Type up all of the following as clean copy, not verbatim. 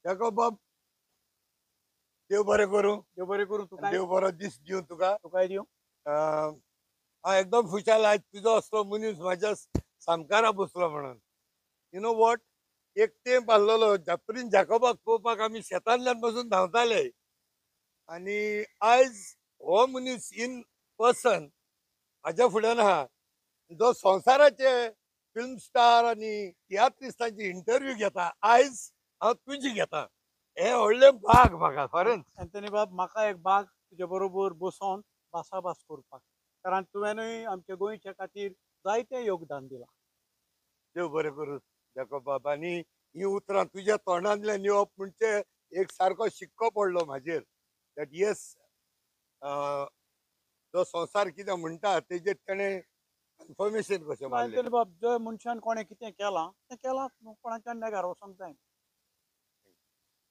जाको बाब, देव बरें करूं. देव बरें करूं. तुका देव बरो दीस दिवं तुका. तुकाय दिवं. हांव एकदम खुशाल आयज तुजो असलो मनीस म्हाज्या सामकारा बसलो म्हणून. यू नो वॉट, एक तेंप आसलोलो प्रिन्स जाकोबाक पळोवपाक आमी शेतांतल्यान बसून धांवताले. आनी आयज हो मनीस इन पर्सन हाज्या फुड्यान आहा, जो संवसाराचे फिल्म स्टार आनी तियात्रिस्टांची इंटरव्यू घेता. आयज हांव तुजी घेता. हे व्हडले भाग म्हाका खरेंच. अँथनी बाब, म्हाका एक भाग तुजे बरोबर बसोन भासाभास करपाक, कारण तुवेंनूय आमच्या गोंयच्या खातीर जायतें योगदान दिलां. देव बरें करूं जाकोब बाब. आनी ही उतरां तुज्या तोंडांतल्यान येवप म्हणजे एक सारको शिक्को पडलो म्हाजेर दॅट येस, जो संवसार कितें म्हणटा तेजेर तेणें कन्फर्मेशन कशें मारलें. अँथनी बाब, जे मनशान कोणें कितें केलां तें केलांच न्हू, कोणाच्या नेगार वचोंक जायना.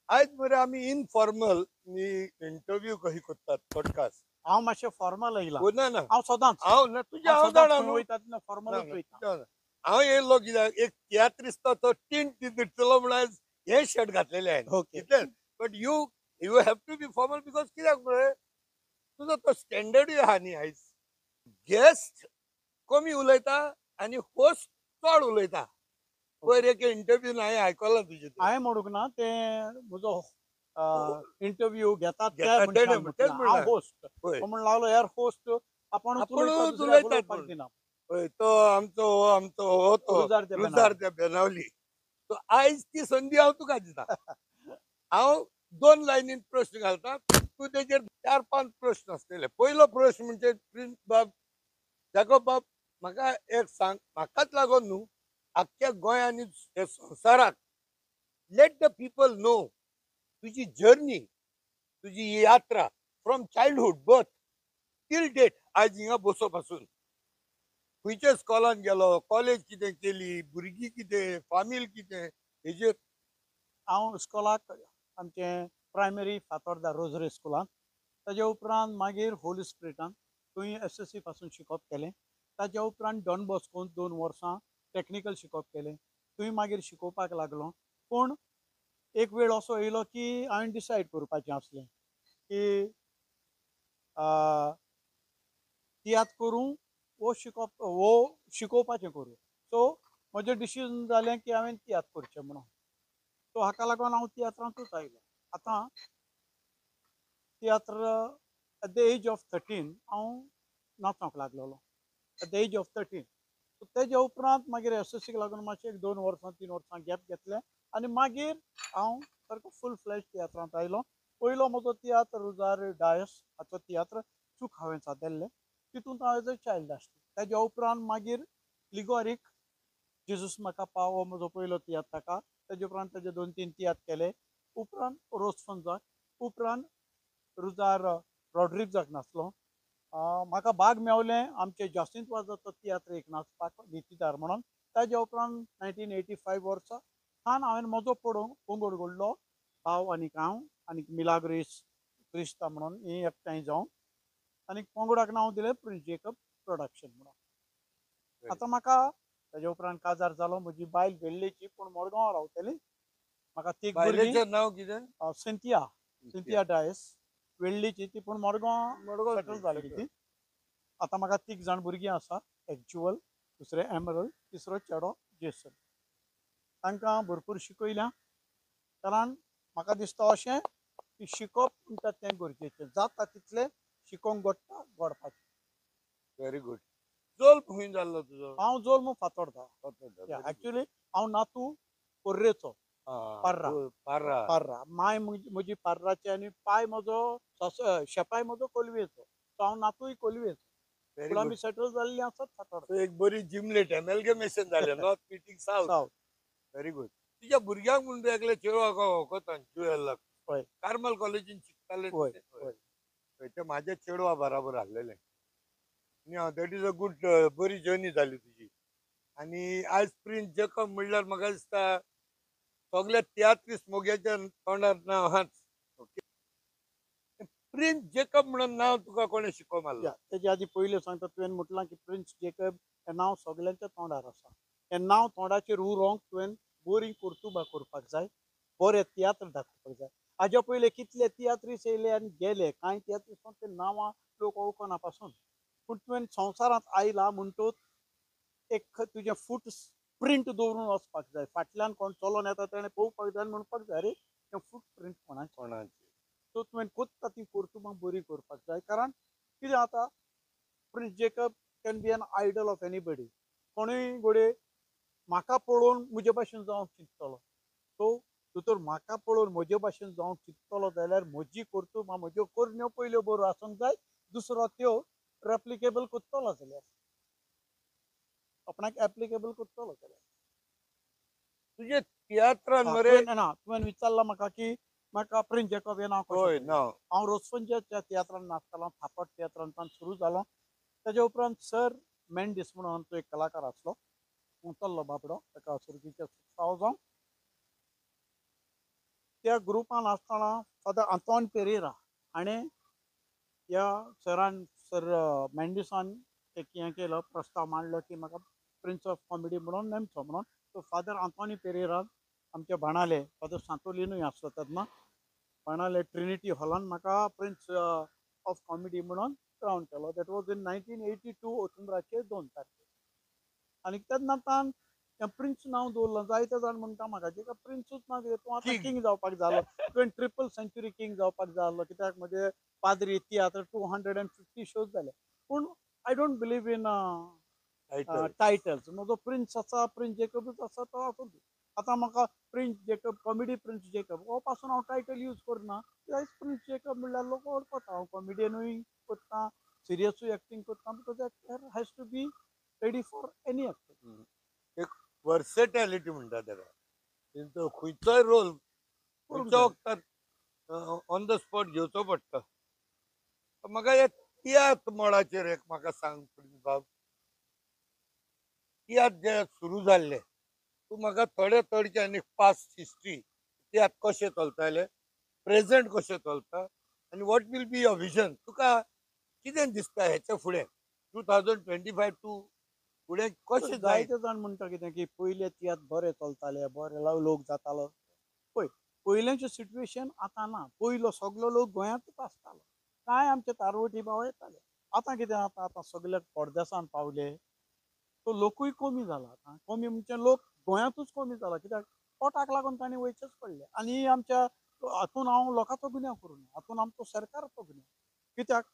आयज मरे आमी इनफॉर्मल इंटरव्यू कशी करतात पॉडकास्ट. हांव मातशें फॉर्मल येयलां. हो ना ना, हांव सदांच हांव ना तुजें हांव हांव सदांच जाणा खंय न्हू. वयता तेन्ना ना, फॉर्मलूच ना, वयता. तुजें हांव जाणा. हांव येयल्लो कित्याक एक तियात्रिस्त तो टिंट दिसतलो म्हणून आयज हे शर्ट घातलेले हांवें. ओके. इतलेंच. But you you have to be formal because कित्याक मरे तुजो तो स्टँडर्डूय आहा न्ही. आयज गेस्ट कमी उलयता आनी होस्ट चड उलयता. पयर एक इंटरव्यून हांवें आयकलां तुजें तें. हांवें म्हणूंक ना, तें म्हजो इंटरव्यू घेतात त्या घेता मनशान तेणें तेच म्हटलां. हांव म्हणलां. होस्ट. पळय तो म्हणून लागलो, यार होस्ट आपणूच उलयता, आपुणूच दुसऱ्याक उलयतात उलोवपाक म्हूण. दिना. पळय तो आमचो हो तो रुजार त्या रुजार बेनावली. त्या बेनावली. सो आयज ती संदी हांव तुका दिता. हांव 2 लायनीन प्रश्न घालता, तूं तेजेर 4-5 प्रश्न आसतले. पयलो प्रश्न म्हणजे प्रिन्स बाब, जाकोब बाब, म्हाका एक सांग, म्हाकाच लागून न्हू, आख्ख्या गोंय आनी हे संवसाराक लेट द पीपल नो तुजी जर्नी, तुजी यात्रा from childhood birth till date. आज हिंगा बसो पासून खंयच्या स्कॉलान गेलो, कॉलेज कितें केली, भुरगीं कितें, फामील कितें, हेजेर. हांव इस्कॉलाक आमचे प्रायमरी फातोर्डा रोझरी स्कुलान, ताजे उपरांत मागीर होली स्पिरिटान थंय SSC पासून शिकप केलें. ताजे उपरांत डॉन बॉस्कोन 2 वर्सां टॅक्निकल शिकप केलें. थंय मागीर शिकोवपाक लागलो. पूण एक वेळ असो येयलो की हांवें डिसायड करपाचें आसलें की तियात्र करूं वो शिकोवपाचें करूं. सो म्हजें डिसिजन जालें की हांवें तियात्र करचें म्हणून. सो हाका लागून हांव तियात्रांतूच आयलो. आतां tiatr at the age of 13 हांव नाचोंक लागलेलो. At the age of 13. So तेजे उपरांत मागीर SSCक लागून मातशें 1-2 वर्सां 3 वर्सां गॅप घेतलें आनी मागीर हांव सारको फूल फ्लॅश तियात्रांत आयलो. पयलो म्हजो तियात्र रुजार डायस हाचो तियात्र चूक हांवें सादरलें. तितूंत हांव एज अ चायल्ड आसलें. तेज्या उपरांत मागीर लिगोरीक जेजूस म्हाका पाव हो म्हजो पयलो तियात्र ताका. तेजे उपरांत तेजे 2-3 तियात्र केले. उपरांत रोसफंजाक, उपरांत रुजार रॉड्रिग्जाक नाचलो. म्हाका भाग मेवलें आमचे जासिंत वाजाचो तियात्र एक नाचपाक भितीदार म्हणून. ताज्या उपरांत 1985 वर्सा हांवें म्हजो पंगड घडलो. भाव आनीक हांव आनीक मिलाग्रीस क्रिस्ता म्हणून ही एकठांय जावन आनीक पंगडाक नांव दिलें प्रिन्स जेकब प्रोडक्शन म्हणून. आतां म्हाका ताजे उपरांत काजार जालो. म्हजी बायल वेल्लेची पूण मडगांवां रावतली. म्हाका तीग भुरगीं. बायलेचें नांव कितें? सिंथिया डायस. वेल्लीची ती पूण मडगांव सेटल जाली ती. आतां म्हाका 3 जाण भुरगीं आसा. एक ज्युअल, दुसरें एमरल्ड, तिसरो चेडो जेसन. तांकां भरपूर शिकयल्या, कारण म्हाका दिसता अशें की शिकप म्हणटा तें गरजेचें. जाता तितलें शिकोवंक घडपाचें. Very good. जल्म खंय जाल्लो तुजो? हांव जल्म फातोर्डा. एक्चुअली हांव नातू पर्रेचो. पार्रा. पार्रा. माय म्हजी पार्राची आनी पाय म्हजो शेपाय म्हजो कोलवेचो. सो हांव नातूय कोलवेचो. व्हेरी पूण गुड. आमी सेटल जाल्लीं आसात फातोर्डा. सो एक बरी जिमलेट एमॅलगमेशन जालें north meeting south. South. Very good. तुज्या भुरग्यांक म्हूण तूं एकले चेडवाक वोकोता ज्युएलाक. हय. कार्मल कॉलेजीन शिकताले हय. हय. ते म्हाजे चेडवा बराबर आहलेले. दॅट इज अ गुड, बरी जर्नी जाली तुजी. आनी आयज प्रिन्स जेकब म्हणल्यार म्हाका दिसता सगळ्या तियात्रीस मोग्याच्या तोंडार नांव आहाच. ओके. प्रिन्स जेकब म्हणून नांव तुका कोणें शिको मारलो? तेजे आदी पयलीं सांगता, तुवें म्हटलां की प्रिन्स जेकब हें नांव सगळ्यांच्या तोंडार आसा. हें नांव तोंडाचेर उरोवंक तुवें बरी कर्तुबा करपाक जाय. बरे तियात्र दाखोवपाक जाय हाज्या पयले कितले तियात्रीस येयले आनी गेले कांय तियात्रिसांक ते नांवां लोक वळखना पासून पूण तुवें संवसारांत आयला म्हणटूच एक तुजें फूट प्रिंट दवरून वचपाक जाय फाटल्यान कोण चलोन येता तेणें पळोवपाक जाय आनी म्हणपाक जाय अरे तें फूट प्रिंट कोणाचें कोणाची सो तुवें कोत्ता ती कर्तुबां बरी करपाक जाय कारण कितें जाता Prince Jacob can be an idol of anybody कोणूय घोडये म्हाका पळोवन म्हजे भाशेन जावंक चिंततलो सो भितर म्हाका पळोवन म्हजे भाशेन जावंक चिंततलो जाल्यार म्हजी कर्तुबां म्हज्यो करण्यो पयल्यो बऱ्यो आसूंक जाय दुसरो त्यो रेप्लिकेबल कोत्तलो जाल्यार आपणाक एप्लिकेबल कोत्तलो जाल्यार तुझे तियात्रान मरे तुवें विचारला म्हाका की म्हाका प्रिन्स जेकब हें नांव कशें होय पडलें? ना हांव रोसपंच्या तियात्रान नाचतालो थापट तियात्रांतल्यान सुरू जालो तेजे उपरांत सर मेंडीस म्हणून आमचो एक कलाकार आसलो उंचल्लो बाबडो ताका सुरगीचे फाव जावं त्या ग्रुपान आसतना फादर आंतोन पेरेरा हाणें ह्या सर मेंडिसान एक हें केलो प्रस्ताव मांडलो की म्हाका प्रिन्स ऑफ कॉमेडी म्हणून नेमचो म्हणून तो फादर आंतोनी पेरेरा आमचे बाणाले फादर सांतोलिनूय आसलो तेन्ना बाणाले ट्रिनिटी हॉलान म्हाका प्रिन्स ऑफ कॉमेडी म्हणून क्रावन केलो दॅट वॉज इन 1982 ऑक्टोबराचे 2 तारखेर आनी तेन्नातान तें प्रिन्स नांव दवरलं जायते जाण म्हणटा म्हाका की प्रिन्सूच नांव कितें तूं आतां King. किंग जावपाक जालो तुवें ट्रिपल सेंच्युरी किंग जावपाक जाय आसलो कित्याक म्हजे पाद्री तियात्र 250 शोज जाले पूण I don't believe in title titles म्हजो प्रिन्स आसा प्रिन्स जेकबूच आसा तो आसूं आतां म्हाका prince Jacob comedy prince Jacob हो पासून हांव टायटल यूज करना जायच प्रिन्स जेकब म्हणल्यार लोक वळखता हांव कॉमेडियनूय करता सिरियसूय एक्टींग करता because actor has to be ready for any actor एक वर्सेटॅलिटी म्हणटा ताका तेंचो खंयचोय रोल खंयच्या वखदार ऑन द स्पॉट घेवचो पडटा म्हाका हे तियात्र मळाचेर एक म्हाका सांग प्रिन्स बाब तियात्र जे सुरू जाल्ले तूं म्हाका थोडे थोडक्यान आनी पास्ट हिस्ट्री तियात्र कशें चलताले प्रेझेंट कशें चलता आनी what will be your vision तुका कितें दिसता हेच्या फुडें 2025 टू फुडें कशें जाय जायते जाण म्हणटा कितें की पयले तियात्र बरे चलताले बरे लोक जातालो पळय पयलेंचें सिट्युएशन आतां ना पयलो सगलो लोक गोंयांतूच आसतालो कांय आमचे तारवटी भाव येताले आतां कितें जाता आतां सगळे परदेसान पावले तो लोकूय कमी जाला आतां कमी म्हणजे लोक गोंयांतूच कमी जाला कित्याक पोटाक लागून तांणी वयचेच पडले आनी आमच्या हातून हांव लोकांचो गुन्यांव करूं ना हातून आमचो सरकाराचो गुन्यांव कित्याक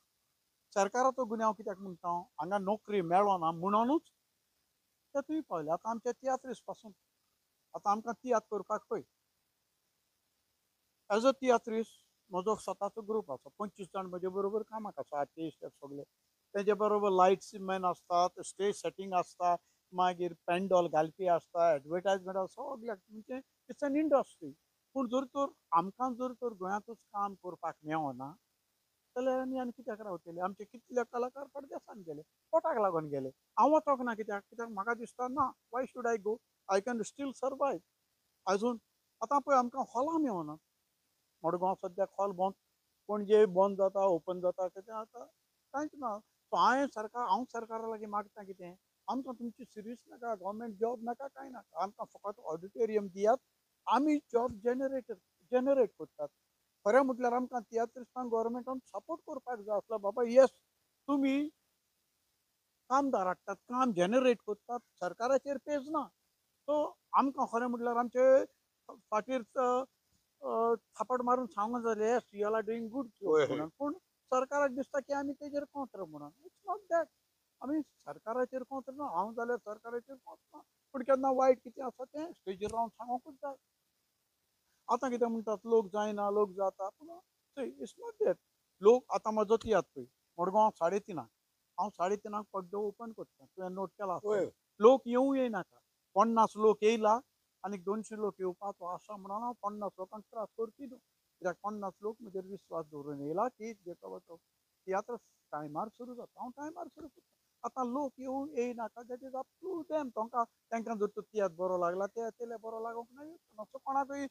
सरकाराचो गुन्यांव कित्याक म्हणटा हांव हांगा नोकरी मेळो ना म्हणूनच ते तुमी पळयलें आतां आमचे तियात्रीस पासून आतां आमकां तियात्र करपाक पळय एज अ तियात्रीस म्हजो स्वताचो ग्रूप आसा 25 जाण म्हजे बरोबर कामाक आसा आर्टिस्ट सगळे तेजे बरोबर लायट्स मॅन आसतात स्टेज सेटींग आसता मागीर पेंडॉल घालपी आसता एडवर्टायजमेंट सगळ्याक म्हणजे इट्स एन इंडस्ट्री पूण जर तर आमकां जर तर गोंयांतूच काम करपाक मेळना जाल्यार आनी कित्याक रावतले आमचे कितले कलाकार परदेसान गेले पोटाक लागून गेले हांव वचोंक ना कित्याक कित्याक म्हाका दिसता ना Y should I go I can still survive आजून आतां पळय आमकां हॉलां मेळना मडगांव सद्याक हॉल बंद पणजे बंद जाता ओपन जाता कितें जाता कांयच ना सो हांव सरकारा लागीं मागता कितें आमकां तुमची सिरीज नाका गव्हर्मेंट जॉब नाका कांय नाका आमकां फकत ऑडिटोरियम दियात आमी जॉब जनरेट करतात खरें म्हटल्यार आमकां तियात्रिस्तांक गव्हर्मेंटान सपोर्ट करपाक जाय आसलो बाबा येस तुमी कामदार हाडटात काम जनरेट करतात सरकाराचेर पेज ना सो आमकां खरें म्हटल्यार आमचे फाटीर थापड मारून सांगूंक जाय yes you are doing good म्हणून पूण सरकाराक दिसता की आमी तेजेर कोंत्र म्हणून इट्स नॉट दॅट आमी सरकाराचेर कोंत्र ना हांव जाल्यार सरकाराचेर कोंत्र ना पूण केन्ना वायट कितें आसा तें स्टेजीर रावन सांगोंकूच जाय आतां कितें म्हणटात लोक जायना लोक जाता पूण इट्स नॉट दॅट लोक आतां म्हजो तियात्र पळय मडगांव 3:30 हांव 3:30 पड्डो ओपन करता तुवें नोट केला लोक येवं येनाका 50 लोक येयला आनी 200 लोक येवपाचो आसा म्हणून हांव 50 लोकांक त्रास करची न्हू कित्याक 50 लोक म्हजेर विस्वास दवरून येयला की जेका तियात्र टायमार सुरू जाता हांव टायमार सुरू करता आतां लोक येवं येयनाका that is up to them तांकां जर तो तियात्र बरो लागला ते येतले बरो लागोंक ना असो कोणाकय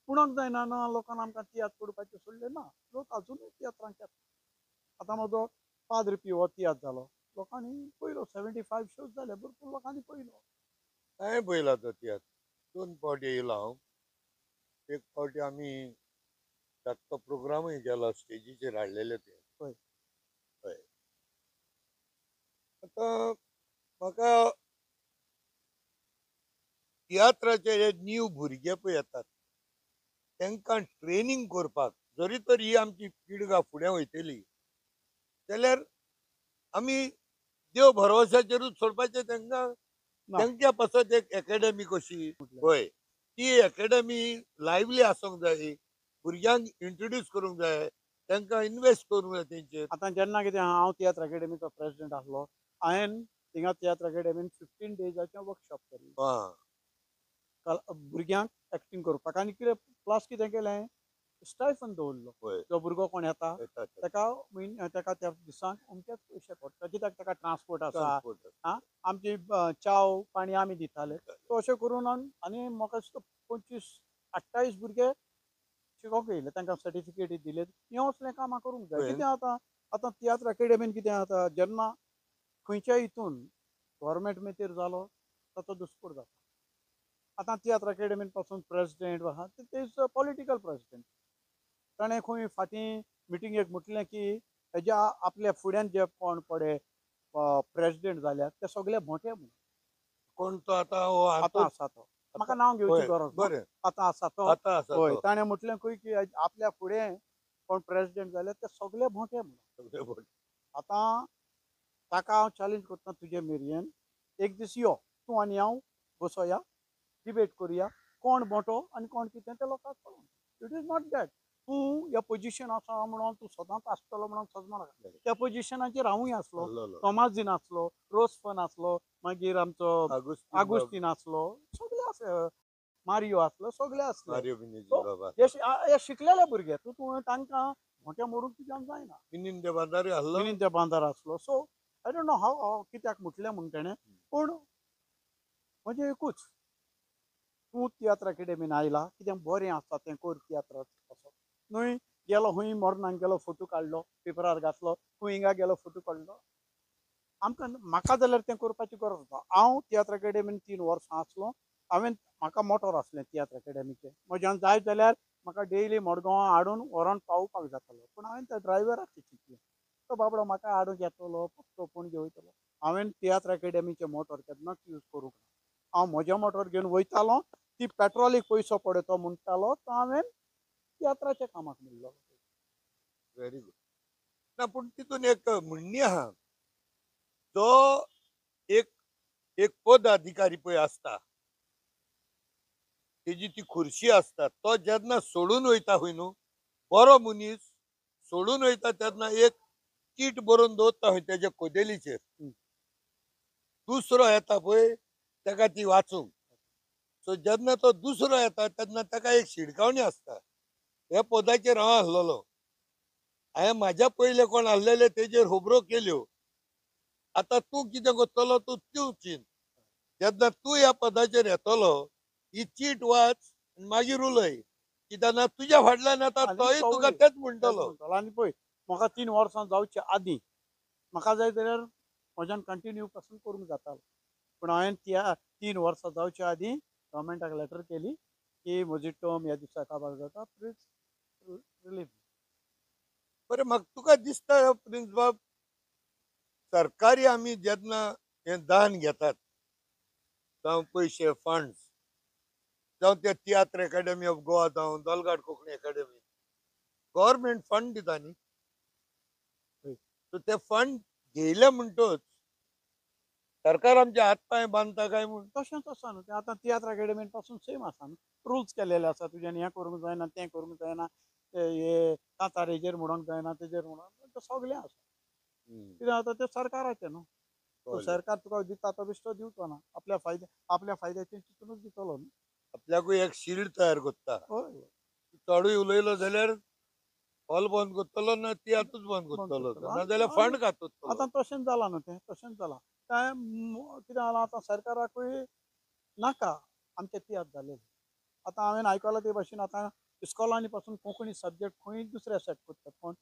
म्हणूंक जायना ना लोकांन आमकां तियात्र करपाचें सोडलें ना लोक अजुनूय तियात्रांक येता आतां म्हजो पाद्र पी हो तियात्र जालो लोकांनी पयलो 75 शोज जाले भरपूर लोकांनी पयलो हांवें पळयला तो तियात्र 2 फावट येयलो हांव एक फावटी आम्ही ताचो प्रोग्रामूय केलो स्टेजीचेर हाडलेले ते. होय. हय. आता म्हाका तियात्राचे जे न्यू भुरगे पळय येतात तांकां ट्रेनिंग करपाक जरी तर ही आमची पिळगा फुडें वयतली जाल्यार आमी देव भरवशाचेरूच सोडपाचें तांकां. ना. तांच्या पासत एक एकेडमी कशी होय ती एकेडमी लायव्हली आसूंक जाय, भुरग्यांक इंट्रोड्यूस करूंक जाय, तांकां इन्वेस्ट करूंक जाय तेंचेर. आता जेन्ना कितें हांव तियात्र अकॅडमीचो प्रेसिडेंट आसलो, हांवें थिंगा तियात्र अकॅडमीन 15 डेजाचें वर्कशॉप केल्लें. आं. भुरग्यांक एक्टिंग करपाक आनी कितें प्लस कितें केलें स्टायफन दवरलो. होय. जो भुरगो कोण येता येतात. ताका त्या दिसांक अमकेच पयशे पडटा कित्याक ताका ट्रान्सपोर्ट आसा, ट्रान्सपोर्ट आमची चाव पाणी आमी दिताले. सो अशें करून आनी म्हाका दिसता 25-28 भुरगे शिकोंक येयले, तांकां सर्टिफिकेटी दिले. हें असलें कामां करूंक जाय. होय. कितें आतां तियात्र अकॅडमीन कितें जाता जेन्ना खंयच्याय हितून गव्हर्मेंट मेतेर जालो ताचो दुसपूर जाता. आतां तियात्र अकॅडमीन पासून प्रेसिडेंट आहा ते इज पॉलिटिकल प्रेसिडेंट. ताणें खंय फाटीं मिटिंगेक म्हटलें की हेज्या आपल्या फुड्यान जे कोण पडे प्रेसिडेंट जाल्यात ते सगळे मोठे म्हणून. कोण तो आता हो आतां आसा तो, म्हाका नांव घेवची होय, गरज ना. बरें. आतां आसा तो. आतां आसा होय, तो. ताणें म्हटलें खंय की आपल्या फुडें कोण प्रेसिडेंट जाल्यात ते सगळे मोठे म्हणून. सगळे बोल. आतां ताका हांव चॅलेंज करता तुजे मेरयेन एक दीस यो तूं आनी हांव बसोया, डिबेट करुया, कोण मोठो आनी कोण कितें तें लोकांक कळोवन. इट इज नॉट दॅट तूं ह्या पोजिशन आसा म्हणून तूं सदांच आसतलो म्हणून सजमा नाका. त्या पोजिशनाचेर हांवूय आसलो, हल्लो. तोमाजीन आसलो, रोसफन आसलो, मागीर आमचो आगुस्तीन बाब, आसलो, सगळे आसले, मारियो आसलो, सगळे आसले. मारियो बिनेजी सो बाबा. हे शिकलेले भुरगे तुवें तांकां मोठे मोडून तुज्यान जायना. मिनीन दे बांदारी हल्लो. मिनीन त्या बांदार आसलो. So I don't know how कित्याक म्हटलें म्हूण तेणें, पूण म्हणजे एकूच तूं तियात्र अकॅडमीन आयला कितें बरें आसा तें कर तियात्रात असो न्हय गेलो खंय मॉर्नाक गेलो फोटो काडलो पेपरार घातलो, खंय हिंगा गेलो फोटो काडलो. आमकां म्हाका जाल्यार तें करपाची गरज ना. हांव तियात्र अकॅडमीन 3 वर्सां आसलो. म्हाका मोटोर आसलें तियात्र अकॅडमीचें. म्हज्यान जाय जाल्यार म्हाका डेली मडगांवां हाडून व्हरोन पावोवपाक जातालो. पूण हांवें त्या ड्रायव्हराचें चिंतलें तो बाबडो म्हाका हाडून येतलो तो पणजे वयतलो. हांवें तियात्र अकॅडमीचें मोटोर केन्नाच यूज करूंक ना. हांव म्हजें मोटोर घेवन वयतालो, ती पेट्रोलीक पयसो पडे तो म्हणटालो तो हांवें तियात्राच्या कामाक म्हणलो. Very good. ना पूण तितून एक म्हणणी आहा जो एक एक पद अधिकारी पळय आसता तेजी ती खुर्शी आसता तो जेन्ना सोडून वयता खंय न्हू बरो मनीस सोडून वयता तेन्ना एक चीट बरोवन दवरता खंय तेज्या कोदेलीचेर. दुसरो येता पळय ताका ती वाचूंक. सो जेन्ना तो दुसरो येता तेन्ना ताका एक शिडकावणी आसता. ह्या पदाचेर हांव आसलेलो, हांवें म्हाज्या पयले कोण आसलेले तेजेर खबरो केल्यो. आतां तूं कितें करतलो तूं त्यो चिंत. जेन्ना तूं ह्या पदाचेर येतलो ही चीट वाच आनी मागीर उलय. कित्याक ना तुज्या फाटल्यान येता आनी तोय तुका तोवूय तेच म्हणटलो. आनी पळय म्हाका 3 वर्सां जावच्या आदीं म्हाका जाय जाल्यार म्हज्यान कंटिन्यू पासून करूंक जातालो. पूण हांवें 3 वर्सां जावच्या आदीं गव्हर्मेंटाक लेटर केली की म्हजी टर्म ह्या दिसा काबार जाता, प्लीज रिलीव. बरें म्हाका तुका दिसता प्रिन्स बाब सरकारी आमी जेन्ना हें दान घेतात जावं पयशे फंड्स जावं ते तियात्र अकॅडमी ऑफ गोवा जावं दोलगाड कोंकणी अकॅडमी गव्हर्मेंट फंड दिता न्ही. सो ते फंड घेयले म्हणटच सरकार आमचे हात पांय बांदता काय म्हूण. तशेंच आसा न्हू तें आतां तियात्र अकॅडमीन पासून सेम आसा न्हू. रुल्स केलेले आसा तुज्यान हें करूंक जायना तें करूंक जायना, हे कांतारेचेर म्हणूंक जायना तेजेर म्हणून सगळें आसा. कित्याक आतां तें सरकाराचें न्हू. तो सरकार तुका दिता तो बिश्तो दिवचो ना. आपल्या फायद्याचें चिंतूनच दितलो न्हू. आपल्याकूय एक शील्ड तयार करता. हय चडूय उलयलो जाल्यार हॉल बंद करतलो ना तियात्रच बंद करतलो नाजाल्यार फंड खातलो. आतां तशेंच जालां न्हू तें तशेंच जालां. कितें जालां आतां सरकाराकूय नाका आमचें तियात्र जालेलें. आतां हांवें आयकलां ते भाशेन आतां इस्कॉलांनी पासून कोंकणी सब्जेक्ट खंय दुसरे सेट करतात कोण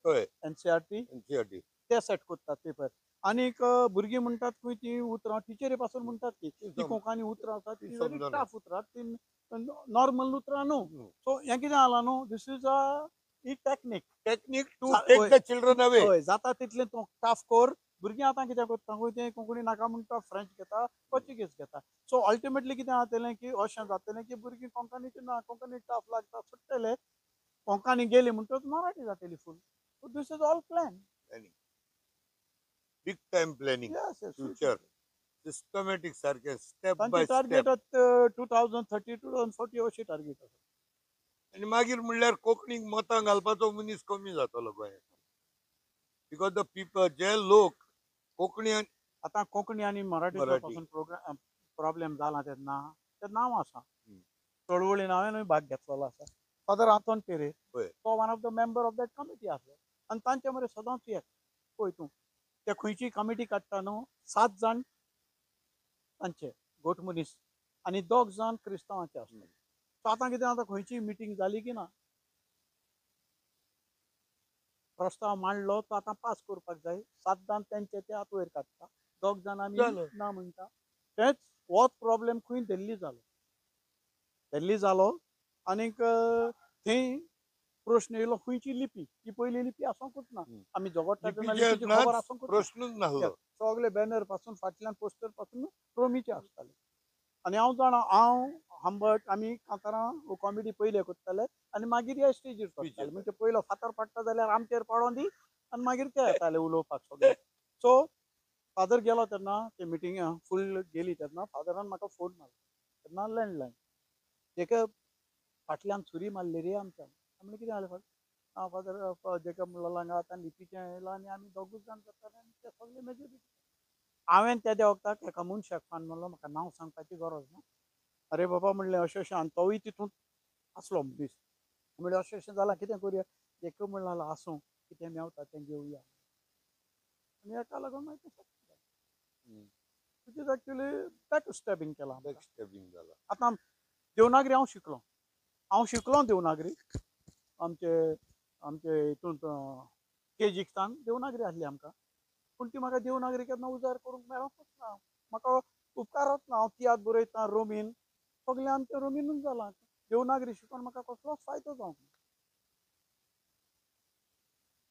हय NCERT NCERT ते सेट करतात पेपर. आनीक भुरगीं म्हणटात खंय ती उतरां टिचरी पासून म्हणटात की ती कोंकणी उतरां आसात ती व्हेरी टफ उतरां ती नॉर्मल उतरा न्हू. सो हें कितें जालां न्हू, दिस इज अ ही टेक्नीक. टेक्निक टू चा- टेक होय. The children away. हय, जाता तितलें तूं टफ कोर. भुरगीं आतां कितें करता पळय तें कोंकणी नाका म्हणटा फ्रेंच घेता, पोर्चुगीज घेता. सो अल्टिमेटली कितें जातलें की अशें जातलें की भुरगीं कोंकणीचें ना, कोंकणी टफ लागता सुट्टले, कोंकणी गेली म्हणटच मराठी जातली फूल. So this is all plan. Big time planning, yes yes. Future systematic सारखे स्टेप तांची बाय टार्गेट स्टेप. 2030 2040 अशी टार्गेट आसा. आणि मागीर म्हणल्यार कोंकणीक मतां घालपाचो मनीस कमी जातलो गोंयांत. बिकॉज द पीपल जे लोक कोंकणी आतां कोंकणी आनी मराठीचो मराठी. पासून प्रॉब्लेम जाला तेन्ना तें नांव आसा. हम्म. चळवळीन हांवेनूय भाग घेतलेलो आसा. फादर आंतोन पेरे पळय तो one of the member of that committee आसलो. आनी तांचे मरे सदांच एक पळय तूं ते खंयची कमिटी काडटा न्हू, 7 जाण तांचे गोट मनीस आनी 2 जाण क्रिस्तांवांचे आसले. सो आतां कितें जाता, खंयची मिटींग जाली की ना, प्रस्ताव मांडलो तो आतां पास करपाक जाय. 7 जाण तेंचे ते आतां वयर काडटा, 2 जाण आमी जालें. ना म्हणटा. तेच होच प्रॉब्लेम खंय दिल्ली जालो. आनीक थंय प्रश्न येयलो खंयची लिपी. ती पयली लिपी आसूंकूच ना. हम्म. आमी झगडटा तेन्ना लिपीचे लिपीची नाच खबर आसूंकूच ना. प्रश्नच नाहलो. सगळे बॅनर पासून फाटल्यान पोस्टर पासून रोमीचे आसताले. आनी हांव जाणा, हांव हंबट आमी कांतारां कॉमेडी पयले करताले आनी मागीर ह्या स्टेजीर चडटाले. म्हणजे पयलो फातर पडटा जाल्यार आमचेर पडोवन दी आनी मागीर ते येताले उलोवपाक सगळे. सो फादर गेलो तेन्ना ते मिटींग फूल गेली तेन्ना फादरान म्हाका फोन मारलो. तेन्ना लँडलायन. तेका फाटल्यान सुरी मारली रे आमच्या. म्हणजे कितें जालें फादर जेका म्हणलो हांगा आतां लिपीचें येयलां आनी आमी दोगूच जाण करताले आनी ते सगळे मेजॉरिटी. हांवें त्या वखदाक एका मनशाक फान म्हणलो म्हाका नांव सांगपाची गरज ना. अरे बाबा म्हणलें अशें अशें, आनी तोवूय तितून आसलो मनीस. म्हणलें अशें अशें जालां, कितें करुया. एक म्हणलो आसूं, कितें मेवता तें घेवया. आनी हेका लागून मागीर तें सक्सेस जालें. इट इज एक्चुली बॅक स्टॅबिंग केलां आमकां. बॅकस्टॅबिंग जाला. आतां देवनागरी हांव शिकलो देवनागरी. आमचे आमचे हितून केजीकसान देवनागरी आसली आमकां. पूण ती म्हाका देवनागरी केन्ना उजार करूंक मेळोंकूच ना. म्हाका उपकारच ना. हांव तियात्र बरयतां रोमीन, सगळें आमचें रोमीनूच जालां. देवनागरी शिकून म्हाका कसलोच फायदो जावंक ना.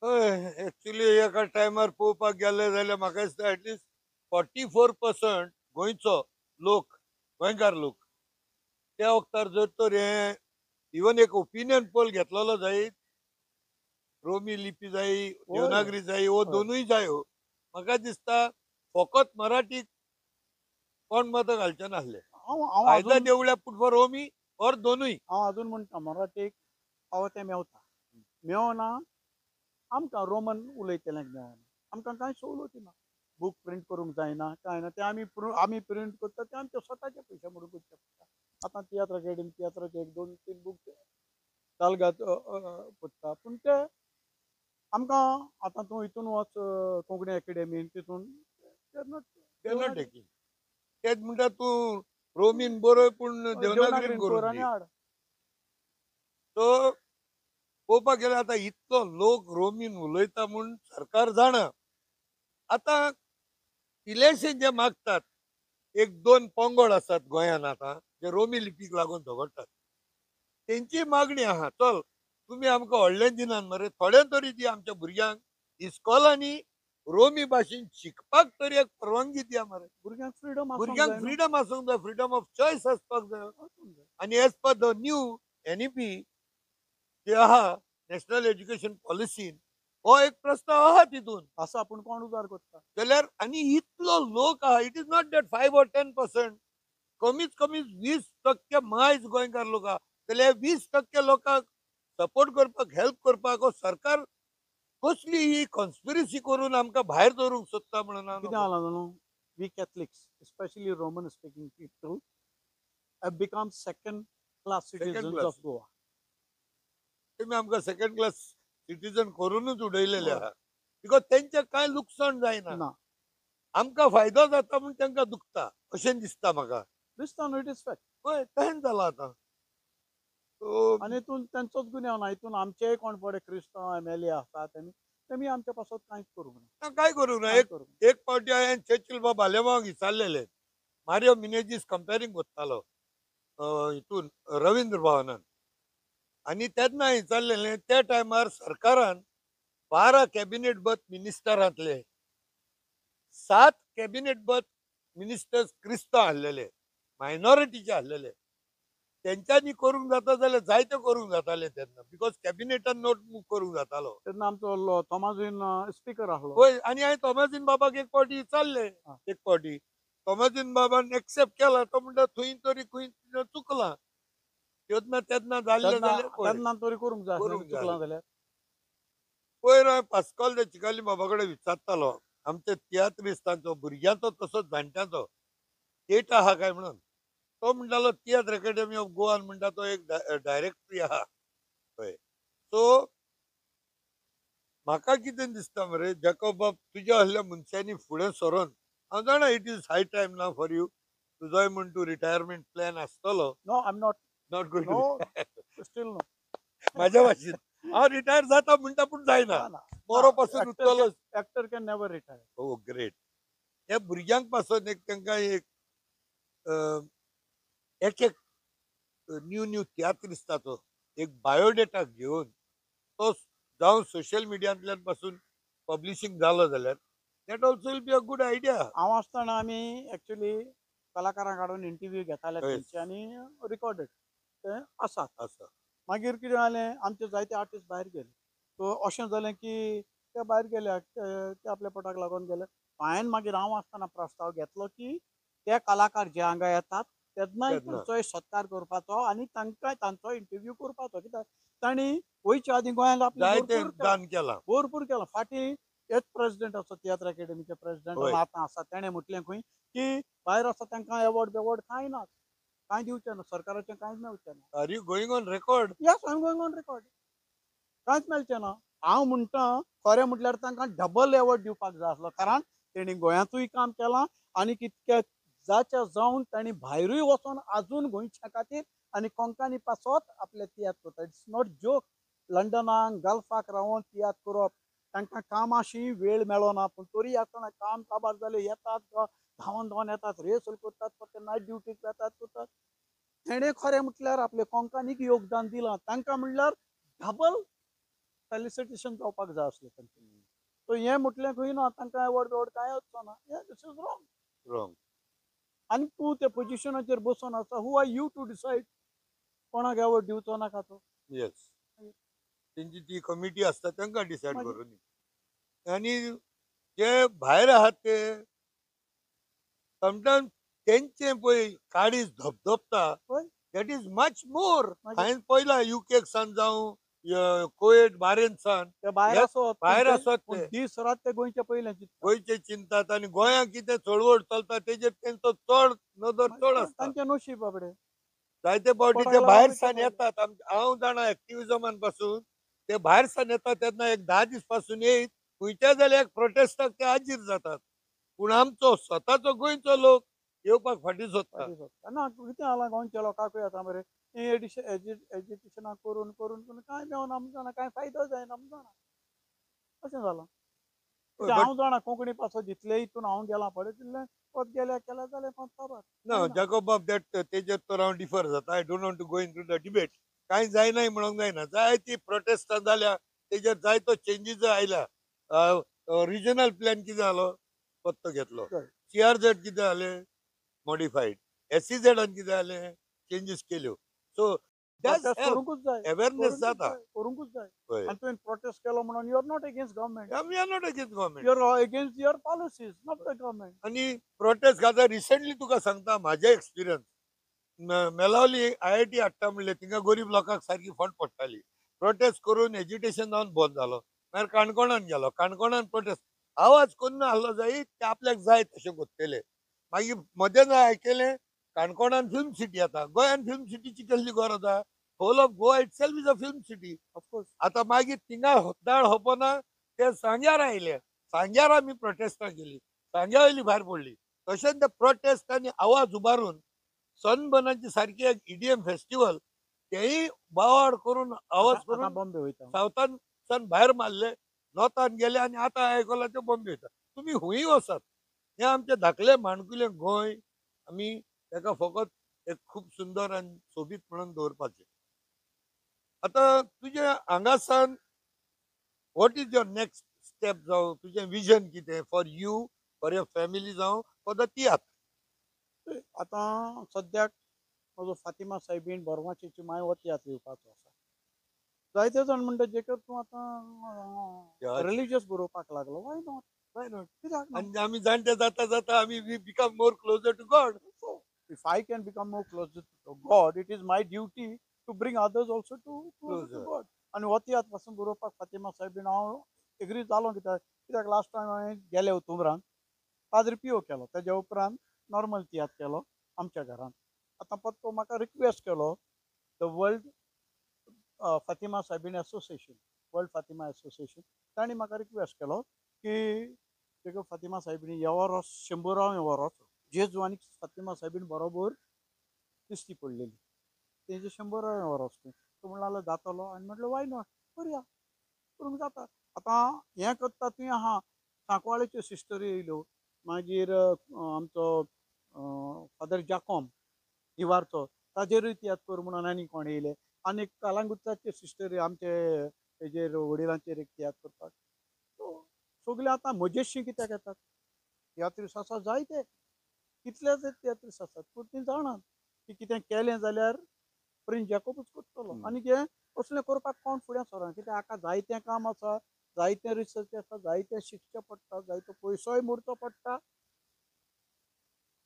हय, एक्चुली एका टायमार पळोवपाक गेले जाल्यार म्हाका दिसता एटलिस्ट 44% गोंयचो लोक, गोंयकार लोक त्या वक्तार जर तर हे इवन एक ओपिनियन पोल घेतलेलो जायत, रोमी लिपी जायी, देवनागरी जायी, वो हय. दोनूय जायो. म्हाका दिसता फकत मराठीक कोण मतां घालचे नासले. हांव आयदर अजून देवळ्या पुट फॉर रोमी और दोनूय. हांव अजून म्हणटा मराठीक फावो तें मेवता. मेवना आमकां रोमन उलयतल्यांक मेवना. आमकां कांय सवलती ना. बूक प्रिंट करूंक जायना, कांय ना. ते आमी प्रिंट करता ते आमचे स्वताचे पयशे मोडून करचे पडटा. आतां तियात्र अकॅडमी तियात्राचे 1-2-3 बूक तालगत पडटा. पूण ते आमकां आतां तूं हितून वच कोंकणी अकॅडमीन तितून नॉट टेकिंग. तेच म्हणटा तूं रोमीन बरोय पूण देवनागरीन देवनागरीन करून कर आनी दी. हाड. सो पळोवपाक गेल्यार आतां इतलो लोक रोमीन उलयता म्हूण सरकार जाणा. आतां इलेक्शन जे मागतात, 1-2 पंगड आसात गोंयान आतां जे रोमी लिपीक लागून झगडटात. तेंची मागणी आहा, चल तुमी आमकां व्हडलें दिनात मरे, थोडें तरी दी आमच्या भुरग्यांक इस्कॉलांनी रोमी भाशेन शिकपाक तरी एक परवानगी दिया मरे. भुरग्यांक फ्रीडम आसूंक भुरग्यांक जाय न्हू. फ्रीडम आसूंक जाय, फ्रीडम ऑफ चॉयस आसपाक जाय. आसूंक जाय. आनी as per the new NEP जे आहा नॅशनल एज्युकेशन पॉलिसीन हो एक प्रस्ताव आहा तितून. आसा पूण कोण उजार करता. जाल्यार आनी इतलो लोक आहा, it is not that 5 or 10%. कमीत कमी 20% मायज गोंयकार लोक आहा. जाल्यार 20% लोकांक सपोर्ट करपाक, हेल्प करपाक हो सरकार कसली ही कॉन्स्पिरसी करून आमकां भायर दवरूंक सोदता म्हणून हांव कितें नको. जालां जाणा, we Catholics specially Roman speaking people have become second class citizens class. of Goa. तुमी आमकां सेकंड क्लास सिटीजन करूनच उडयलेले हय. आहा. बिकॉज तेंचे कांय लुकसाण जायना. ना आमकां फायदो जाता म्हूण तांकां दुखता अशें दिसता म्हाका. दिसता न्हू, इट इज फॅक्ट. पळय तशेंच जालां आतां. सो आनी हितून तेंचोच गुन्यांव ना. हितून आमचेय कोण पडे क्रिस्तांव MLA आसात तेमी आमच्या पासत कांयच करूंक ना. काय करूंक ना. कांय करूंक ना. एक फावटी हांवें चर्चिल बाब आलेमांवाक विचारलेलें, मारियो मिनेजीस कंपेरींग कोत्तालो. हितून रवींद्र भवनान आणि तेन्ना हे चाललेले त्या टायमार सरकारान 12 कॅबिनेट बर्थ मिनिस्टरांतले 7 कॅबिनेट बर्थ मिनिस्टर्स क्रिस्तांव हाडलेले मायनॉरिटीचे हाडलेले तेंच्यांनी करूंक जाता जाल्यार जायते करूंक जाताले तेन्ना बिकॉज कॅबिनेटान नोट मूव करूंक जातालो तेन्ना आमचो थॉमाजीन स्पीकर आसलो. होय आणि हांवें तोमाजीन बाबाक एक फावटी चालले हा. एक फावटी तोमाजीन बाबान एक्सेप्ट केला तो म्हणटा थंय तरी खंय चुकलां तेन्ना तेन्ना जाल्ले तेन्ना जाल्यार पळय तेन्ना तरी करूंक जाय आसलें करूंक जाय चुकलां जाल्यार. पयर हांवें पास्कॉल दे चिकाली बाबा कडेन विचारतालो आमच्या तियात्रिस्तांचो भुरग्यांचो तसोच जाणट्यांचो थेट आहा काय म्हणून तो म्हणटालो तियात्र अकॅडमी ऑफ गोवान म्हणटा तो एक डायरेक्टरी आहा पळय सो म्हाका कितें दिसता मरे जॅकॉब बाब तुज्या ahल्या मनशांनी फुडें सरोन हांव जाणा इट इज हाय टायम ना फॉर यू तुजोय म्हण तूं रिटायरमेंट प्लॅन आसतलो no I am not. Not going no to still no. माझ्या भाशेन हांव रिटायर जाता म्हणटा पूण जायना मोरो पासून उरतलोच एक्टर कॅन नेवर रिटायर. हो ग्रेट हे भुरग्यांक पासून एक तांकां एक एक एक न्यू न्यू तियात्रिस्ताचो एक बायोडेटा घेवन तो जावं सोशल मिडियांतल्यान पासून पब्लिशींग जालो जाल्यार that also will be a good idea. हांव आसतना आमी एक्चुली कलाकारां काडून इंटरव्यू घेताले Yes. तेंचे आनी रिकॉर्डेड ते आसात. आसा मागीर कितें जालें आमचे जायते आर्टिस्ट भायर गेले. सो अशें जालें की ते भायर गेले ते आपल्या पोटाक लागून गेले. हांवें मागीर हांव आसतना प्रस्ताव घेतलो की ते कलाकार जे हांगा येतात तेन्नाय तेन्ना. तांचोय सत्कार करपाचो आनी तांकांय तांचो इंटरव्यू करपाचो कित्याक तांणी वयच्या आदीं गोंयांत आपली जायते भरपूर दान केलां भरपूर केलां. फाटीं एक प्रेसिडेंट आसा तियात्र अकॅडमीचे प्रेसिडेंट होय. आतां आसा तेणें म्हटलें खंय की भायर आसा तांकां एवॉर्ड बेवॉर्ड कांय ना कांय दिवचें ना सरकाराचें कांयच मेळचें ना. Are you going on record yes I am going on record. कांयच मेळचें ना. हांव म्हणटा खरें म्हटल्यार तांकां डबल एवॉर्ड दिवपाक जाय आसलो कारण तेणी गोंयांतूय काम केलां आनी कितके जाच्या जावन तांणी भायरूय वचोन आजून गोंयच्या खातीर आनी कोंकणी पासत आपले तियात्र करता. It's not joke. लंडनाक गल्फाक रावन तियात्र करप तांकां कामाशी वेळ मेळो ना पूण तरी आसतना काम काबार जालें येतात धांवन धांवन येतात रिहर्सल करतात परते नायट ड्युटीक वतात करतात. तेणें खरें म्हटल्यार आपले कोंकणीक योगदान दिलां तांकां म्हणल्यार डबल फेलिसिटेशन जावपाक जाय आसलें तांचें. सो हें म्हटलें खंय ना तांकां एवॉर्ड बेवॉर्ड कांय वचचो ना. दिस इज रॉंग. रॉंग आनी तूं त्या पोजिशनाचेर बसून आसा who are you to decide कोणाक एवॉर्ड दिवचो नाका तो. येस तेंची ती कमिटी आसता तांकां डिसायड मागीर? करून आनी जे भायर आहात ते समटायम्स तेंचे पळय काळीज धबधबता होय. दॅट इज मच मोर मागीर? हांवें पयला युकेक सान जावं कोएट बारेन सान ते भायर हे आसत भायर आसत पूण ते दीस रात ते गोंयच्या पयलें चिंततात. गोंयचे चिंतात आनी गोंयांत कितें चळवळ चलता तेजेर तेंचो चड नदर चड आसता. तांचें नशीब बाबडे. जायते फावटी पोटाक ते लागून भायर वयता सान पयलें. येतात हांव जाणा एक्टिविजमान पासून ते भायर सान येतात तेन्ना एक 10 दीस पासून येयत खंयच्या जाल्यार एक प्रोटेस्टाक ते हाजीर जातात पूण आमचो स्वताचो गोंयचो लोक येवपाक फाटीं सोदता. ना कितें जालां गोंयच्या लोकांकूय आतां मरे एज्युकेशनाक करून करून करून कांय मेळना आमकां जाणा कांय फायदो जायना आमकां जाणा अशें जालां. हय, हांव जाणा कोंकणी पासो जितले हितून हांव गेलां पळय तितलें पद गेल्या केल्या जाल्यार पद काबार. ना जॅकॉब ऑफ दॅट तेजेर तर हांव डिफर जाता I don't want to go into the debate कांय जायनाय म्हणूंक जायना जायती प्रोटेस्टां जाल्या तेजेर जायतो चेंजीस आयल्या रिजनल प्लॅन कितें जालो पत्तो घेतलो हय. CRZ कितें जालें मॉडिफायड SEZान कितें जालें चेंजीस केल्यो सो प्रोटेस्ट करूंकूच जाय. अवेरनेस जाता करूंकूच जाय. हय आनी तुवें प्रोटेस्ट केलो म्हणून you are not against government. आमी are not against government you are against your policies not the government. आणि प्रोटेस्ट घालता रिसेंटली तुका सांगता म्हाजे एक्सपिरियन्स मेलावली IIT हाडटा म्हणले थिंगा गरीब लोकांक सारकी फंड पडटाली प्रोटेस्ट करून एज्युटेशन जावन बंद जालो मागीर काणकोणान गेलो काणकोणान प्रोटेस्ट आवाज कोण आहलो जायत ते आपल्याक जाय तशें करतले मागीर मदें आयकलें काणकोणान फिल्म सिटी येता गोंयान फिल्म सिटीची कसली गरज आहा whole of Goa itself is a film city of course. आता मागीर थिंगा दाळ होपना ते सांग्यार आयले सांग्यार आमी प्रोटेस्टां गेली सांग्या वयली भायर पडली तशेंच ते प्रोटेस्टांनी आवाज उबारून सनबर्नाची सारकी एक EDM फेस्टिवल तेही बावाड करून आवाज आतां करून बॉम्बे वयता. सावथान सन भायर मारले नॉर्थान गेले आनी आतां आयकलां ते बॉम्बे वयता तुमी हुंय वसात हे आमचे धाकले माणकुले गोंय आमी ताका फकत एक खूप सुंदर आणि सोबीत म्हणून दवरपाचें. आता तुझ्या हांगासान what is your next step जावं, तुझें विजन कितें for you, for your family जावं, फॉर द तियात्र? आता सद्याक म्हजो फातिमा सायबीण बोरमाचीची माय वतियात येवपाचो आसा. जायते जाण म्हणटा जेकर तूं आतां रिलिजियस बरोवपाक लागलो, वाय नॉट? Why not? कित्याक ना? आणि आम्ही जाणटे जाता जाता आम्ही we become more closer to God. So, if I can become more closer to God, it is my duty to bring others also to closer to Closer. God. आणि वतियात पासून बरोवपाक फातिमा सायबीण हांव एग्री जालो कित्याक लास्ट टायम हांवें गेले उत्तुंबरान पाद्री Piow केलो, तेज्या उपरांत नॉर्मल तियात्र केलो आमच्या घरान. आतां तो म्हाका रिक्वेस्ट केलो द वर्ल्ड फातिमा सायबीण एसोसिएशन, वर्ल्ड फातिमा एसोसिएशन, तांणी म्हाका रिक्वेस्ट केलो की तेका फातिमा सायबीण ह्या वर्स 100रावें वर्स जेजुआनीक फातिमा सायबीण बरोबर दिश्टी पडलेली. तेजे 100रावें वर्स तें. तो म्हणलो जाल्यार जातलो आनी म्हटलें वाय नॉट, करया, करूंक जाता. आतां हें करता थंय आहा सांकवाळेच्यो सिस्टरी येयल्यो, मागीर आमचो फादर जाकोम दिवारचो, ताजेरूय तियात्र कर म्हणून आनी कोण येयले, आनी कालांगुटचाचे सिस्टरी आमचे हेजेर वडिलांचेर एक तियात्र करपाक. सो सगळे आतां म्हजेशी कित्याक येतात? तियात्रीस आसा जायते, कितलेच तियात्रीस आसात, पूण तीं जाणात की कितें केलें जाल्यार प्रिन्स जॅकोबूच करतलो. आनी हें असलें करपाक कोण फुडें सरोना, कित्याक हाका जायतें काम आसा, जायतें रिसर्च आसा, जायतें शिकचें पडटा, जायतो पयसोय मोडचो पडटा.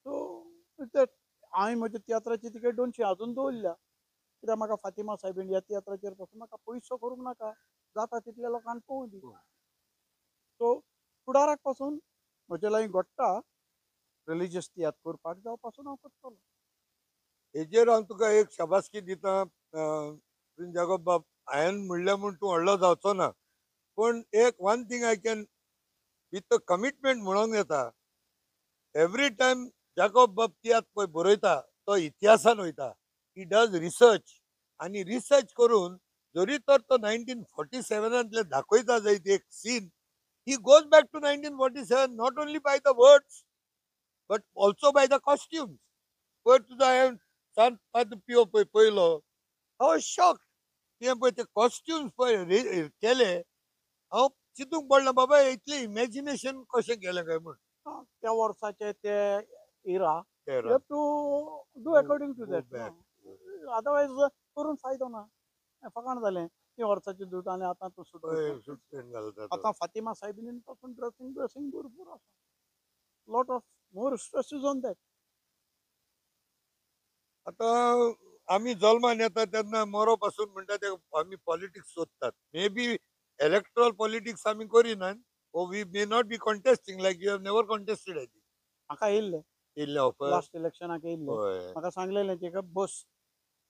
सो हांवें म्हज्या तियात्राची तिकेट 200 अजून दवरल्या, कित्याक म्हाका फातिमा सायबीण ह्या तियात्राचेर पासून म्हाका पयसो करूंक नाका, जाता तितल्या लोकांक पळोवंक दी. सो फुडाराक पासून म्हजे लागीं घडटा रिलिजियस तियात्र करपाक जावं पासून हांव करतलों. हेजेर हांव तुका एक शाबासकी दिता, प्रिन्स जाकोब बाब, हांवें म्हणलें म्हूण तूं व्हडलो जावचो ना, पूण एक one thing I can with commitment म्हणूंक येता. एवरी टायम जाकोब बाब तियात्र पळय बरयता तो इतिहासान वयता, ही डज रिसर्च, आनी रिसर्च करून जरी तर तो 1947 दाखयता जायत एक सीन, he goes back to 1947, not only by the words but also by the costumes. पळय तुजो हांवें सांत पाद्री पिओ पळय पळयलो, हांव शॉक. ते पळय ते कॉस्ट्युम्स पळय केले, हांव चिंतूंक पडलें बाबा इतलें इमॅजिनेशन कशें केलें काय म्हूण. त्या वर्साचे ते era Era. You have to do according to Go that. back. Otherwise करून फायदो ना. फकाण जालें ती वर्साची दूत आनी आतां तूं पळय सुट. सूट पॅन्ट घालता तो. आतां फातिमा सायबीणीन पासून ड्रेसींग भरपूर आसा. Lot of more stress is on that. आता आम्ही जल्मान येता तेन्ना मरो पासून म्हणटा ते आम्ही पॉलिटिक्स सोदतात. मे बी इलेक्ट्रल पॉलिटिक्स आम्ही करिनात, oh we may not be contesting like you have never contested I think. म्हाका येयल्ले इल्ले ऑफर. लास्ट इलेक्शनाक येयल्ले, होय. म्हाका सांगलेलें की बस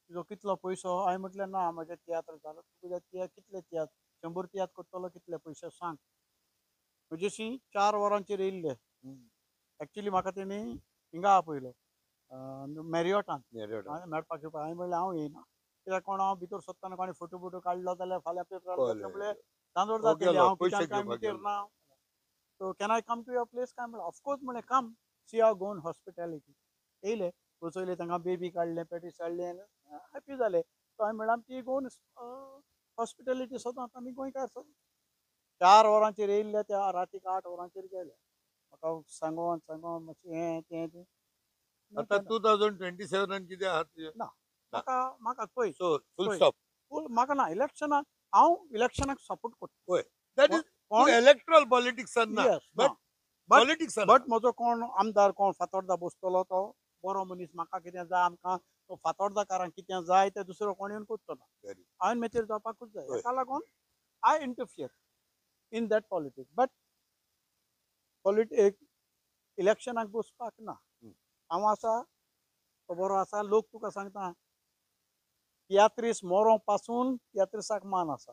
तुजो कितलो पयसो. हांवें म्हटलें ना म्हजें तियात्र जालो. तुज्या कितले तियात्र 100 तियात्र करतलो कितले पयशे सांग. म्हजेशी 4 वरांचेर येयल्ले. एक्चुली म्हाका तेणी हिंगा आपयलो मॅरियोटान मेळपाक येवपाक. हांवें म्हणलें हांव येयना, कित्याक कोण हांव भितर सोदतना कोणी फोटो काडलो जाल्यार फाल्यां पेपरार घातले दांदोड जातली. हांव कित्याक कांय भितर ना. So can I come to your place काय म्हणलें. ऑफकोर्स म्हणे come see our Goan hospitality. येयले बसयले, तांकां बेबी काडलें, पॅटीस काडलें, हॅपी जाले. सो हांवें म्हणलें आमची गोवन हॉस्पिटॅलिटी सोदात, आमी गोंयकार सोद. 4 वरांचेर येयल्ले, त्या रातीक 8 वरांचेर गेले. म्हाका सांगोन मातशें हें तें आता 2027 कितें आहा तुजें? ना. म्हाका पळय सो फुल पळय, स्टॉप. म्हाका ना इलेक्शनाक, हांव इलेक्शनाक सपोर्ट करता. होय, दॅट इज कोण इलेक्ट्रल पॉलिटिक्सान ना, येस बट ना, पॉलिटिक्सान. बट म्हजो कोण आमदार कोण फातोर्डा बसतलो तो बरो मनीस. म्हाका कितें जाय, आमकां फातोर्डाकारांक कितें जाय तें दुसरो कोण येवन करचो ना. हांवें मेतेर जावपाकूच जाय. होय. हेका लागून I interfere in that politics. But politic इलेक्शनाक बसपाक ना. हांव आसा तो बरो आसा. लोक तुका सांगता तियात्रीस मोरो पासून तियात्रिसाक मान आसा.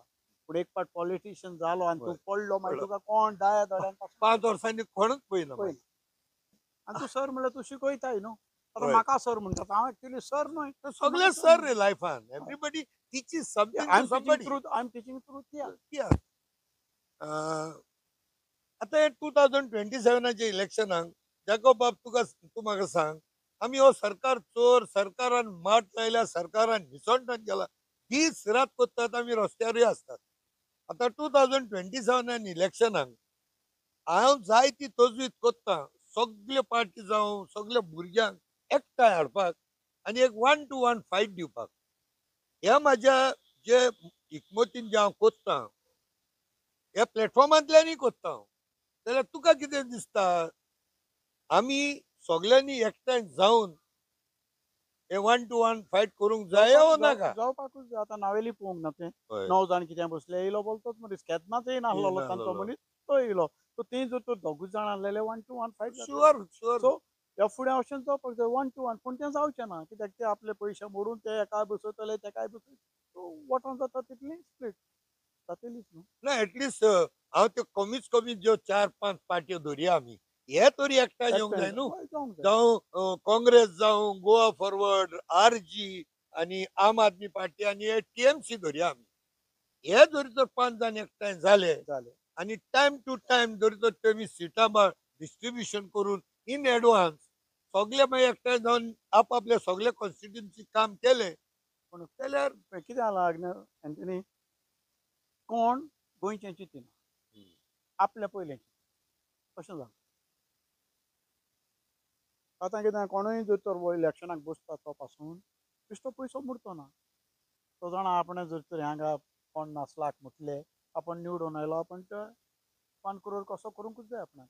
पूण एक पाट पॉलिटिशियन जालो आनी तूं पडलो, मागीर तुका कोण 10 दोळ्यान 5 वर्सांनी कोणूच पळयना. आनी तूं सर म्हणल्यार तूं शिकयताय न्हू. आतां होय. म्हाका सर म्हणटात, हांव एक्चुली सर न्हय. सगळे सर रे लायफान. Everybody teaches something to somebody. I am teaching through tiatr. Yeah. आता हे 2027 इलेक्शनाक जाकोब बाब तूं म्हाका सांग, आम्ही हो सरकार चोर, सरकारान माट लायल्या, सरकारान निसंतान केला, दीस रात कोत्तात, आम्ही रस्त्यारूय असतात. आता 2027 इलेक्शनाक हांव जाय ती तजवीज कोत्ता, सगळे पार्टी जावं, सगळ्या भुरग्यांक एकठांय हाडपाक आनी एक 1 to 1 फायट दिवपाक. ह्या म्हाज्या जे हिकमतीन जे हांव कोत्ता, ह्या प्लॅटफॉर्मांतल्यानय कोत्ता हांव. जाल्यार तुका कितें दिसता, आमी सगळ्यांनी एकठांय जावन हे 1 to 1 फायट करूंक जाय ओ नाका? जावपाकूच जाय. आतां नावेली पळोवंक ना तें हय. 9 जाण कितें बसले, येयलो बोलतोच मनीस, केदनाच येयनाहलोलो तांचो मनीस, तो येयलो. सो ती जर तर दोगूच जाण आहलेले 1 to 1 फायट जातलें. Sure sure. सो ह्या फुडें अशें जावपाक जाय 1 to 1, पूण तें जावचें ना. कित्याक ते आपले पयशे मोडून ते एकाय बसयतले, तेकाय बसयतले. सो वोटां जाता तितलीं स्प्लीट जातलींच न्हू. ना ऍटलिस्ट हांव त्यो कमीच कमी ज्यो 4-5 पार्ट्यो धरया आमी, हे तरी एकठांय येवंक जाय न्हू. हय, जावंक जाय. जावं काँग्रेस, जावं गोवा फॉरवर्ड, आरजी आनी आम आदमी पार्टी आनी हे टीएमसी धरया आमी. हे जरी तर 5 जाण एकठांय झाले जालें. आनी टायम टू टायम जरी तर तेमी सिटां डिस्ट्रिब्युशन करून इन एडवान्स सगळे मागीर एकठांय जावन आपआपले सगळे कॉन्स्टिट्युन्सी काम केले पूण जाल्यार पळय कितें जाला एंटनी, कोण गोंयचें चिंतिना, आपले पयलें चिंतता. अशें जालां. आतां कितें कोणूय जर तर इलेक्शनाक बसता तो पासून बेश्टो पयसो मोडटो ना. तो जाणा आपणें जर तर हांगा 50 लाख म्हटले, आपण निवडून आयलो, आपण ते 5 करोड कसो करूंकूच जाय आपणाक.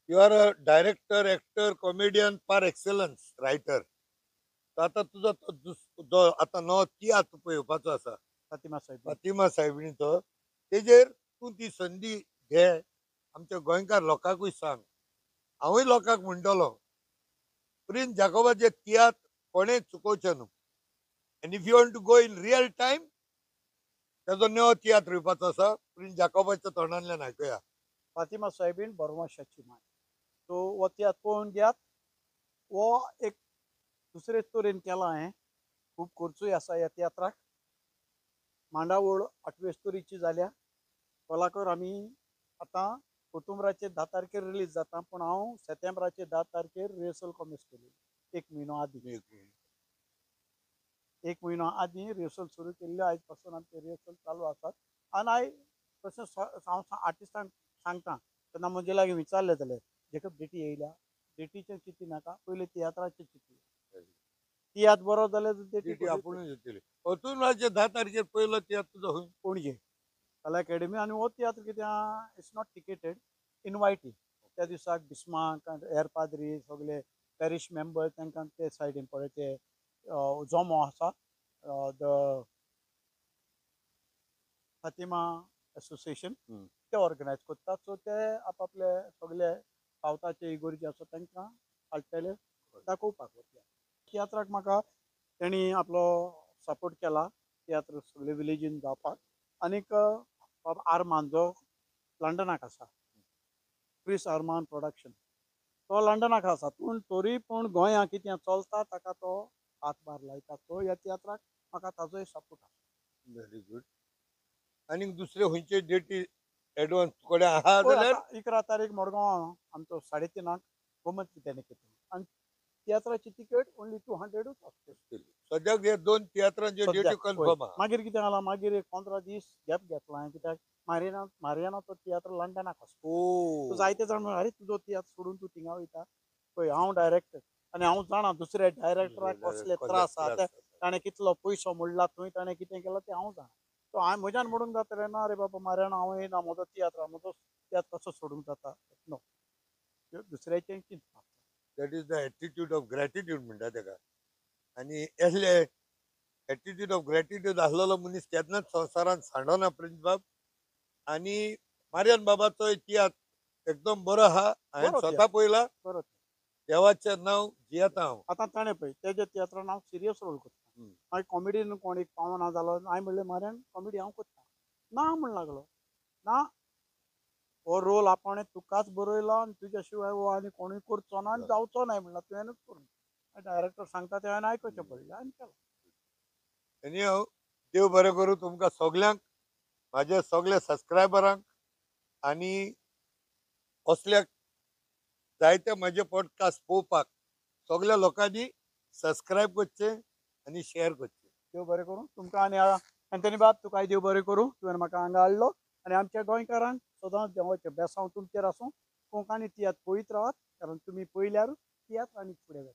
You are a director, actor, comedian पार एक्सलन्स रायटर. आता तुजो जो आता नवो तियात्र पळोवपाचो आसा फातिमा साहेब. फातिमा साहेबिणीचो, तेजेर तूं ती संदी घे, आमच्या गोंयकार लोकांकूय सांग. हांवूय लोकांक म्हणटलो, प्रिन्स जाकोबाचे तियात्र कोणेय चुकोवचें न्हू. And if you want to go in real time, तेजो नवो तियात्र येवपाचो आसा, प्रिन्स जाकोबाच्या तोंडांतल्यान आयकुया. फातिमा साहेबीन बरमाशाची माय. सो हो तियात्र पळोवन घेयात. हो एक दुसरे तरेन केला हांवें. खूब खर्चूय आसा ह्या तियात्राक. मांडावळ 28 तोरीची जाल्या. कलाकार आमी आतां ऑक्टोबराचे 10 तारखेर रिलीज जाता, पूण हांव सप्टेंबराचे 10 तारखेर रिहर्सल कॉमेस केली. 1 म्हयनो आदीं. 1 म्हयनो आदीं रिहर्सल सुरू केल्ली. आयज पासून आमचे रिहर्सल चालू आसात. आनी हांवें तशें हांव आर्टिस्टांक सांगता तेन्ना म्हजे लागीं विचारलें जाल्यार, जेकब डेटी येयल्या, डेटीचें चिंती नाका, पयलीं तियात्राचें चिंती. तियात्र बरो जाल्यार डेटी आपुणूच येतली. ऑक्टोबराचे 10 तारखेर पयलो तियात्र तुजो खंय? पणजे कला अकॅडमी. आनी हो तियात्र कितें आहा, इट्स नॉट टिकेटेड, इनवायटीड. त्या दिसाक बिस्मार्क हेर पाद्री सगळे पॅरीश मेंबर तांकां ते सायडीन पळय ते जोमो आसा, द फातिमा एसोसिएशन, ते ऑर्गनायज करतात. सो ते आपआपले सगळे सावथाचे इगोर्जे आसा तांकां हाडटले दाखोवपाक वतले. तियात्राक म्हाका तेणी आपलो सपोर्ट केला तियात्र सगळे विलेजीन जावपाक. आनीक आरमान जो लंडनाक आसा, क्रिस आरमान प्रोडक्शन, तो लंडनाक आसा. पूण तरी पूण गोंयां कितें चलता ताका तो हातभार लायता. तो ह्या तियात्राक म्हाका ताजोय सपोर्ट आसा. Very good. आनीक दुसरे खंयचे डेटी एडवान्स कोणे आहा जाल्यार? 11 तारीख मडगांव आमचो 3:30 गोमंत विद्यानिकेतन. आनी तियात्राची तिकेट ओन्ली 200 आसतली. सद्याक हे 2 तियात्रांचे डेटी कन्फर्म आहा. मागीर कितें जाला, मागीर एक 15 दीस गॅप घेतला हांवें. कित्याक मारियानाचो तियात्र लंडनाक आसा. सो जायते जाण म्हणले, अरे तुजो तियात्र सोडून तूं थिंगा वयता. पळय हांव डायरेक्टर आनी हांव जाणा दुसऱ्या डायरेक्टराक कसले त्रास आहा, ताणें कितलो पयसो मोडला थंय, ताणें कितें केलां तें हांव जाणा. सो हांवें म्हज्यान म्हणूंक जातलें ना रे बाबा मारियाना, हांव येयना, म्हजो तियात्र कसो सोडूंक जाता. नो, दुसऱ्याचें चिंतता. That is the attitude of gratitude म्हणटा तेका. आनी असले एटिट्यूड ऑफ ग्रॅटिट्यूड आसलेलो मनीस केन्नाच संवसारान सांडोना प्रिन्स बाब. आनी मारियान बाबाचो तियात्र एकदम बरो आहा. हांवें स्वता पळयला. बरो देवाचें नांव जियेता हांव. आतां ताणें पळय तेजे तियात्रान हांव सिरियस रोल करता. मागीर कॉमेडीन कोण एक पावना जालो, हांवें म्हणलें मारियान कॉमेडी हांव करता. ना म्हण लागलो. ना, हो रोल आपण तुकाच बरयलो आनी तुज्या शिवाय हो आनी कोणूय करचो ना आनी जावचो नाय म्हणला. तुवेंनूच करून डायरेक्टर सांगता ते हांवें आयकचें पडलें आनी केलो. एनी हांव देव बरें करूं तुमकां सगल्यांक, म्हाज्या सगळ्या सबस्क्रायबरांक आनी असल्या जायते म्हाजे पॉडकास्ट पळोवपाक सगळ्या लोकांनी सबस्क्राईब करचे आणि शेअर करचे. देव बरें करूं तुमकां आनी एंथनी बाब तुका देव बरें करूं तुवें म्हाका हांगा हाडलो आनी आमच्या गोंयकारांक सदांच देवाचें बेसांव तुमचेर आसूं. कोंकणी तियात्र पळयत रावात कारण तुमी पळयल्यार तियात्र आनी फुडें वता.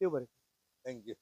देव बरें करूं. थँक्यू.